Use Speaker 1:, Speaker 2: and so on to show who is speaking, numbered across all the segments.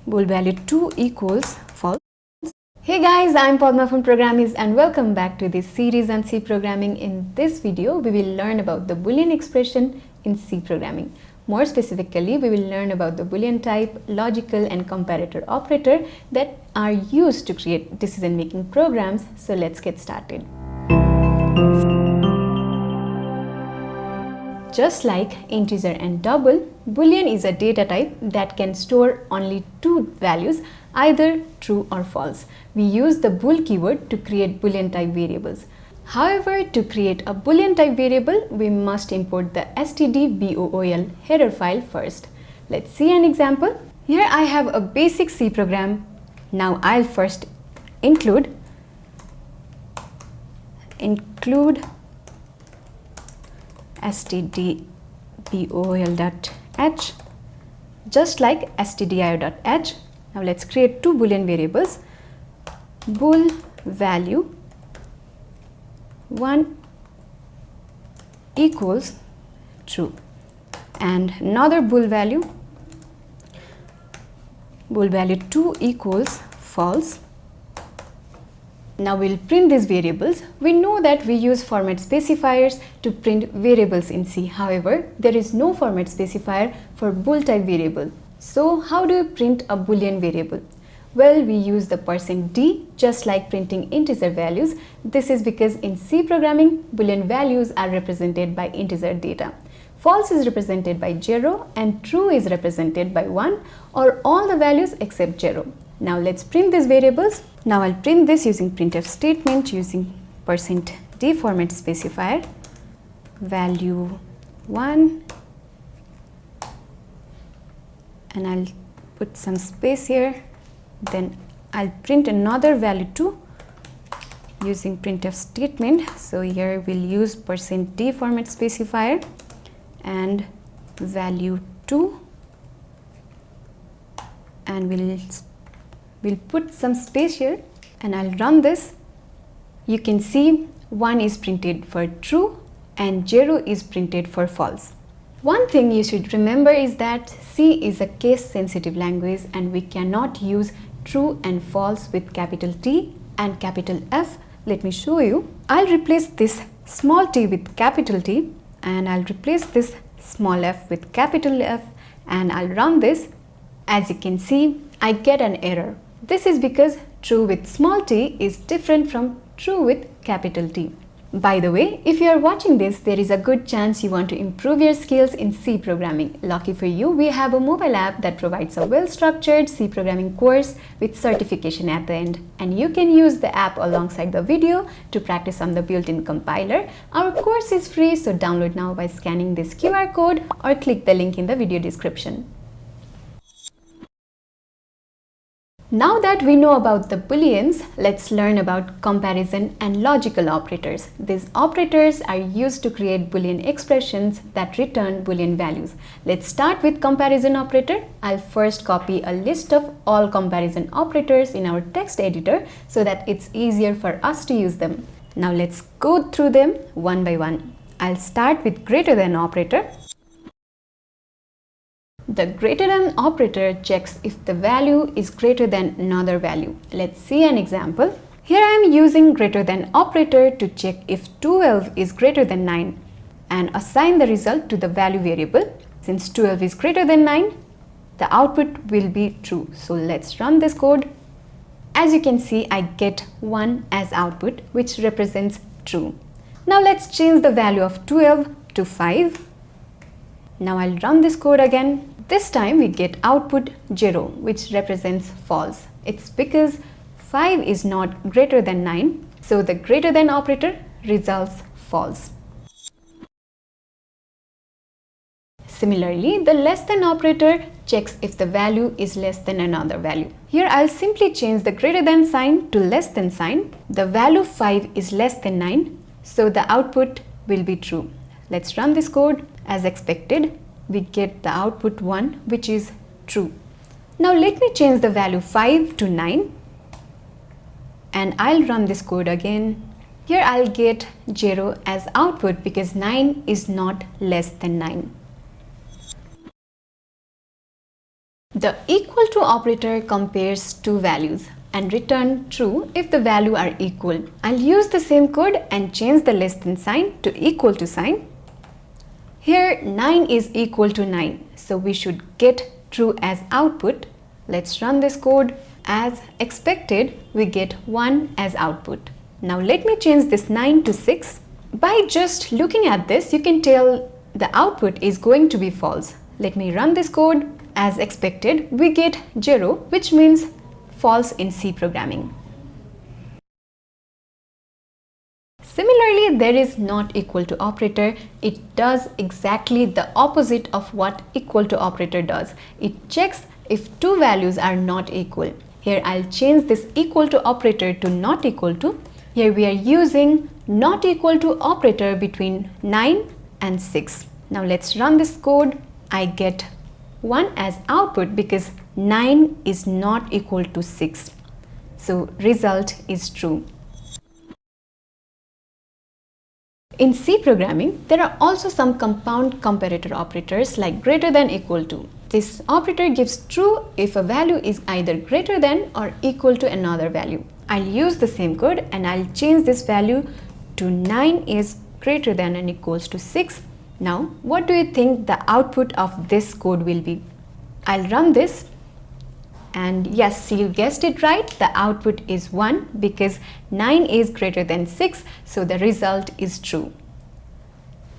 Speaker 1: bool value 2 equals false. Hey guys, I'm Padma from Programmies and welcome back to this series on C programming. In this video, we will learn about the Boolean expression in C programming. More specifically, we will learn about the Boolean type, logical and comparator operator that are used to create decision-making programs. So let's get started. Just like integer and double, Boolean is a data type that can store only two values, either true or false. We use the bool keyword to create Boolean type variables. However, to create a Boolean type variable, we must import the std_bool header file first. Let's see an example. Here I have a basic C program. Now I'll first include std_bool.h just like stdio.h. Now let's create two Boolean variables, bool value 1 equals true and another bool value 2 equals false. Now we'll print these variables. We know that we use format specifiers to print variables in C. However, there is no format specifier for bool type variable. So how do you print a Boolean variable? Well, we use the %d just like printing integer values. This is because in C programming, Boolean values are represented by integer data. False is represented by 0 and true is represented by 1 or all the values except 0. Now let's print these variables. Now I'll print this using printf statement using %d format specifier, value 1, and I'll put some space here. Then I'll print another value 2 using printf statement. So here we'll use %d format specifier and value 2, and we'll put some space here and I'll run this. You can see 1 is printed for true and 0 is printed for false. One thing you should remember is that C is a case sensitive language and we cannot use true and false with capital T and capital F. Let me show you. I'll replace this small t with capital T and I'll replace this small f with capital F and I'll run this. As you can see, I get an error. This is because true with small t is different from true with capital T. By the way, if you are watching this, there is a good chance you want to improve your skills in C programming. Lucky for you, we have a mobile app that provides a well-structured C programming course with certification at the end. And you can use the app alongside the video to practice on the built-in compiler. Our course is free, so download now by scanning this QR code or click the link in the video description. Now that we know about the Booleans, let's learn about comparison and logical operators. These operators are used to create Boolean expressions that return Boolean values. Let's start with comparison operator. I'll first copy a list of all comparison operators in our text editor so that it's easier for us to use them. Now let's go through them one by one. I'll start with greater than operator. The greater than operator checks if the value is greater than another value. Let's see an example. Here I am using greater than operator to check if 12 is greater than 9 and assign the result to the value variable. Since 12 is greater than 9, the output will be true. So let's run this code. As you can see, I get 1 as output, which represents true. Now let's change the value of 12 to 5. Now I'll run this code again. This time we get output 0, which represents false. It's because 5 is not greater than 9, so the greater than operator results false. Similarly, the less than operator checks if the value is less than another value. Here I'll simply change the greater than sign to less than sign. The value 5 is less than 9, so the output will be true. Let's run this code. As expected, we get the output 1, which is true. Now let me change the value 5 to 9 and I'll run this code again. Here I'll get 0 as output because 9 is not less than 9. The equal to operator compares two values and return true if the value are equal. I'll use the same code and change the less than sign to equal to sign. Here 9 is equal to 9, so we should get true as output. Let's run this code. As expected, we get 1 as output. Now let me change this 9 to 6. By just looking at this, you can tell the output is going to be false. Let me run this code. As expected, we get 0, which means false in C programming. Similarly, there is not equal to operator. It does exactly the opposite of what equal to operator does. It checks if two values are not equal. Here I'll change this equal to operator to not equal to. Here we are using not equal to operator between 9 and 6. Now let's run this code. I get 1 as output because 9 is not equal to 6. So result is true. In C programming, there are also some compound comparator operators like greater than equal to. This operator gives true if a value is either greater than or equal to another value. I'll use the same code and I'll change this value to 9 is greater than and equals to 6. Now, what do you think the output of this code will be? I'll run this. And yes, you guessed it right, the output is 1 because 9 is greater than 6, so the result is true.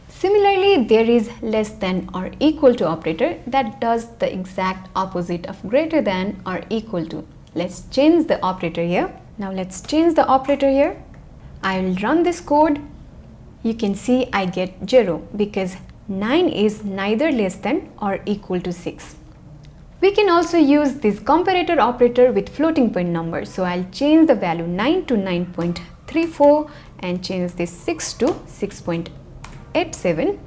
Speaker 1: Similarly, there is less than or equal to operator that does the exact opposite of greater than or equal to. Let's change the operator here. Now let's change the operator here. I will run this code. You can see I get 0 because 9 is neither less than or equal to 6. We can also use this comparator operator with floating point numbers. So I'll change the value 9 to 9.34 and change this 6 to 6.87.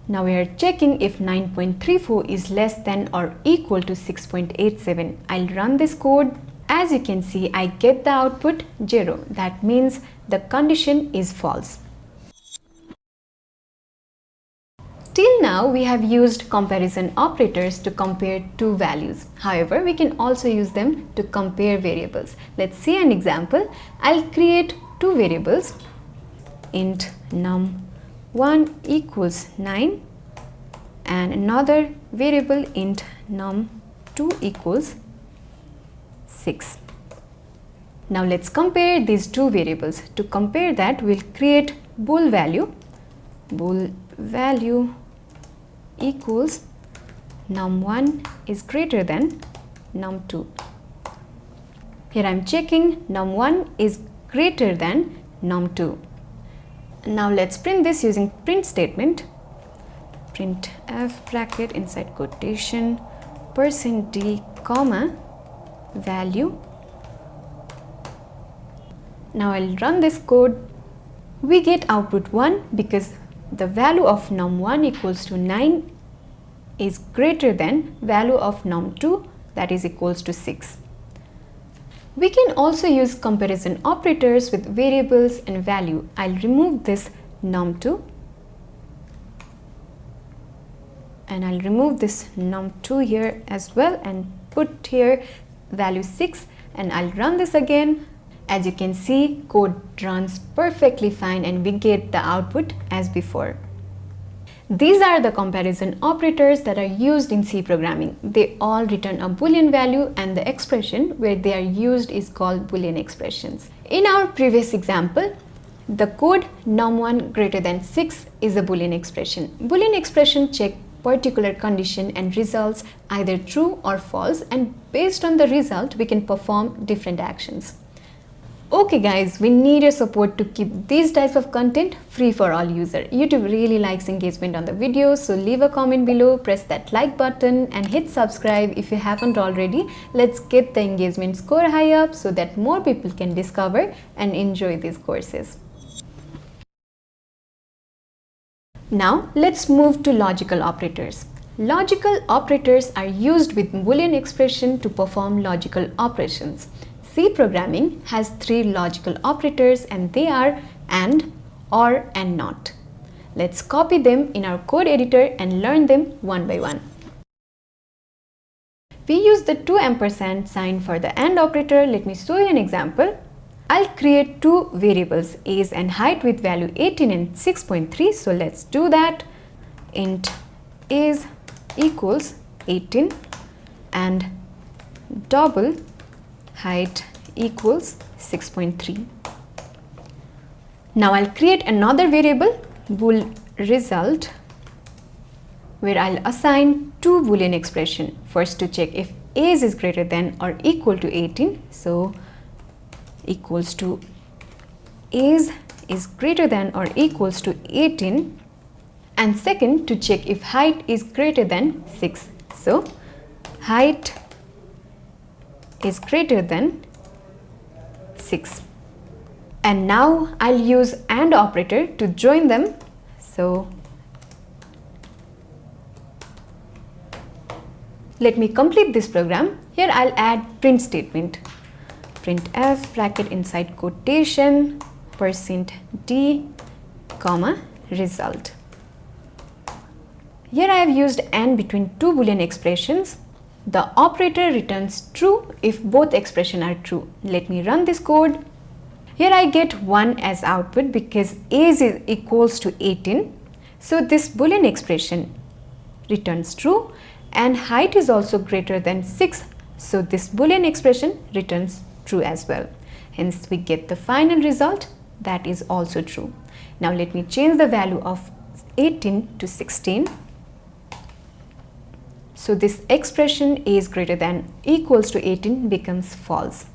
Speaker 1: Now we are checking if 9.34 is less than or equal to 6.87. I'll run this code. As you can see, I get the output 0. That means the condition is false. Till now, we have used comparison operators to compare two values. However, we can also use them to compare variables. Let's see an example. I'll create two variables, int num1 equals 9 and another variable int num2 equals 6. Now let's compare these two variables. To compare that, we'll create bool value equals num1 is greater than num2. Here I'm checking num1 is greater than num2. Now let's print this using print statement. Print f bracket inside quotation %d comma value. Now I'll run this code. We get output 1 because the value of num1 equals to 9 is greater than value of num2 that is equals to 6. We can also use comparison operators with variables and value. I'll remove this num2 and I'll remove this num2 here as well and put here value 6 and I'll run this again. As you can see, code runs perfectly fine and we get the output as before. These are the comparison operators that are used in C programming. They all return a Boolean value and the expression where they are used is called Boolean expressions. In our previous example, the code num1 greater than 6 is a Boolean expression. Boolean expression check particular condition and results either true or false, and based on the result we can perform different actions. Okay guys, we need your support to keep these types of content free for all users. YouTube really likes engagement on the videos, so leave a comment below, press that like button and hit subscribe if you haven't already. Let's get the engagement score high up so that more people can discover and enjoy these courses. Now let's move to logical operators. Logical operators are used with Boolean expression to perform logical operations. C programming has three logical operators and they are AND, OR and NOT. Let's copy them in our code editor and learn them one by one. We use the 2 ampersand sign for the AND operator. Let me show you an example. I'll create two variables, age and height, with value 18 and 6.3. So let's do that. Int age equals 18 and double height equals 6.3. Now I'll create another variable, bool result, where I'll assign two boolean expression. First, to check if age is greater than or equal to 18. So equals to age is greater than or equals to 18. And second, to check if height is greater than 6. So height is greater than 6. And now I'll use AND operator to join them. So let me complete this program. Here I'll add print statement. Printf bracket inside quotation %d comma result. Here I have used AND between two boolean expressions. The operator returns true if both expressions are true. Let me run this code. Here I get 1 as output because age is equals to 18. So this boolean expression returns true, and height is also greater than 6. So this boolean expression returns true as well. Hence we get the final result that is also true. Now let me change the value of 18 to 16. So this expression is greater than equals to 18 becomes false.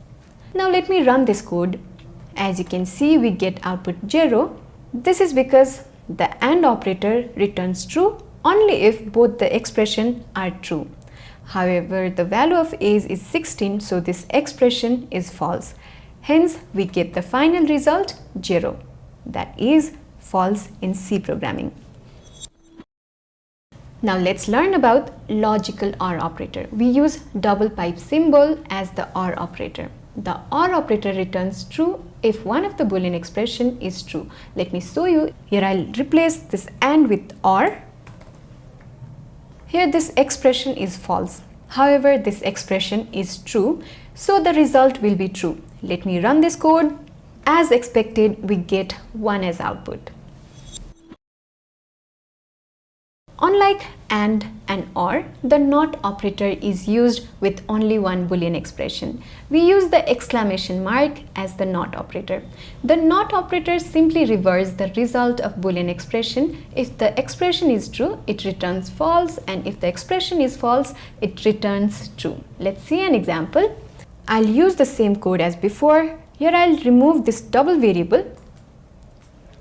Speaker 1: Now let me run this code. As you can see, we get output 0. This is because the AND operator returns true only if both the expressions are true. However, the value of age is 16, so this expression is false. Hence, we get the final result 0. That is false in C programming. Now let's learn about logical OR operator. We use double pipe symbol as the OR operator. The OR operator returns true if one of the boolean expression is true. Let me show you. Here I'll replace this AND with OR. Here this expression is false. However, this expression is true, so the result will be true. Let me run this code. As expected, we get 1 as output. Unlike AND and OR, the NOT operator is used with only one boolean expression. We use the exclamation mark as the NOT operator. The NOT operator simply reverses the result of boolean expression. If the expression is true, it returns false, and if the expression is false, it returns true. Let's see an example. I'll use the same code as before. Here I'll remove this double variable,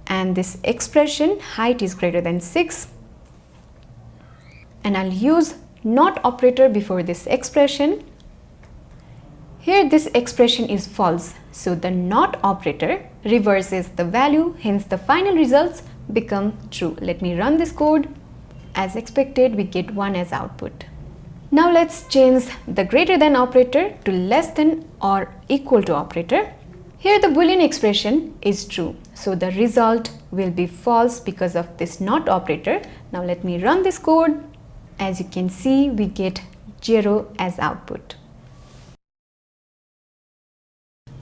Speaker 1: and this expression height is greater than 6. And I'll use NOT operator before this expression. Here this expression is false, so the NOT operator reverses the value, hence the final results become true. Let me run this code. As expected, we get 1 as output. Now let's change the greater than operator to less than or equal to operator. Here the boolean expression is true, so the result will be false because of this NOT operator. Now let me run this code. As you can see, we get 0 as output.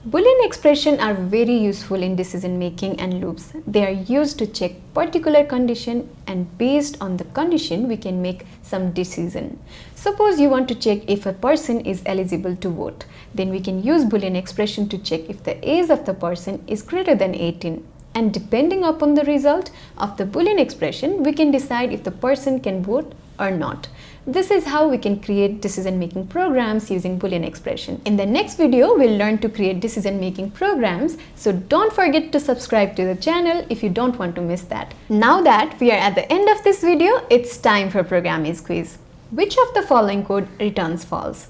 Speaker 1: Boolean expressions are very useful in decision making and loops. They are used to check particular condition, and based on the condition we can make some decision. Suppose you want to check if a person is eligible to vote. Then we can use Boolean expression to check if the age of the person is greater than 18. And depending upon the result of the Boolean expression, we can decide if the person can vote or not. This is how we can create decision-making programs using Boolean expression. In the next video, we'll learn to create decision-making programs, so don't forget to subscribe to the channel if you don't want to miss that. Now that we are at the end of this video, it's time for programming quiz. Which of the following code returns false?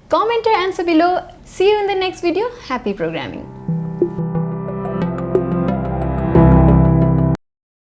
Speaker 1: Comment your answer below. See you in the next video. Happy programming!